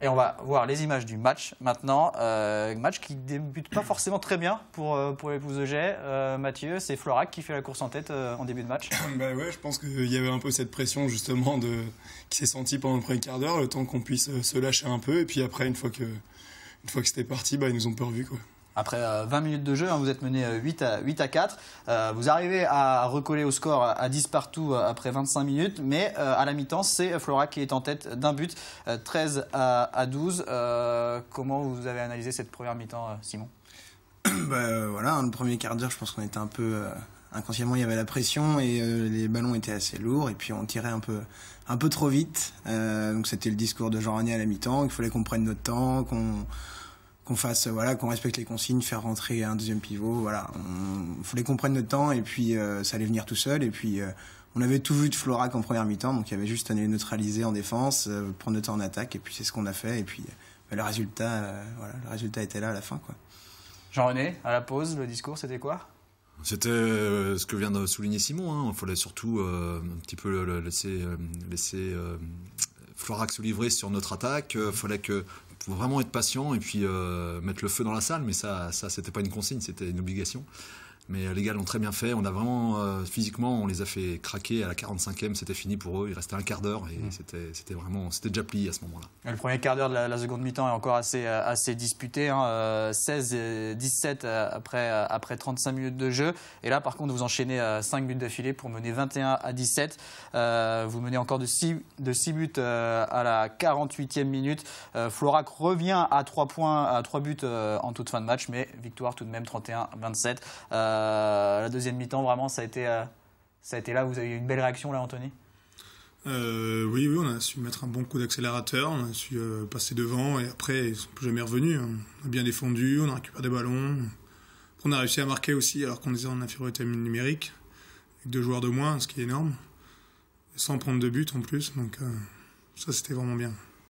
Et on va voir les images du match maintenant. Match qui débute pas forcément très bien pour les Pouces de Gey. Mathieu, c'est Florac qui fait la course en tête en début de match. Bah ouais, je pense qu'il y avait un peu cette pression justement qui s'est sentie pendant le premier quart d'heure, le temps qu'on puisse se lâcher un peu. Et puis après, une fois que c'était parti, ils nous ont peur vu, quoi. Après 20 minutes de jeu, vous êtes mené 8-4. Vous arrivez à recoller au score à 10 partout après 25 minutes. Mais à la mi-temps, c'est Florac qui est en tête d'un but, 13-12. Comment vous avez analysé cette première mi-temps, Simon ? Voilà, le premier quart d'heure, je pense qu'on était un peu... inconsciemment, il y avait la pression et les ballons étaient assez lourds. Et puis on tirait un peu trop vite. Donc c'était le discours de Jean Ranier à la mi-temps. Il fallait qu'on prenne notre temps, qu'on fasse, qu'on respecte les consignes, faire rentrer un deuxième pivot, voilà. Il fallait qu'on prenne notre temps et puis ça allait venir tout seul. Et puis on avait tout vu de Florac en première mi-temps, donc il y avait juste à les neutraliser en défense, prendre notre temps en attaque, et puis c'est ce qu'on a fait. Et puis le résultat était là à la fin, quoi. Jean-René, à la pause, le discours, c'était quoi ? C'était ce que vient de souligner Simon. Il fallait surtout un petit peu laisser Florac se livrer sur notre attaque. Fallait faut vraiment être patient et puis mettre le feu dans la salle, mais ça c'était pas une consigne, c'était une obligation. Mais les gars l'ont très bien fait. On a vraiment physiquement, on les a fait craquer à la 45e, c'était fini pour eux. Il restait un quart d'heure et c'était déjà plié à ce moment-là. Le premier quart d'heure de la seconde mi-temps est encore assez disputé, 16-17 après 35 minutes de jeu. Et là, par contre, vous enchaînez 5 buts d'affilée pour mener 21-17. Vous menez encore de 6 buts à la 48e minute. Florac revient à 3 points, à 3 buts en toute fin de match, mais victoire tout de même 31-27. La deuxième mi-temps, vraiment, ça a été là où vous avez eu une belle réaction, là, Anthony ? Oui, on a su mettre un bon coup d'accélérateur, on a su passer devant et après, ils ne sont plus jamais revenus. On a bien défendu, on a récupéré des ballons. On a réussi à marquer aussi alors qu'on était en infériorité numérique, avec 2 joueurs de moins, ce qui est énorme, sans prendre de but en plus, donc ça c'était vraiment bien.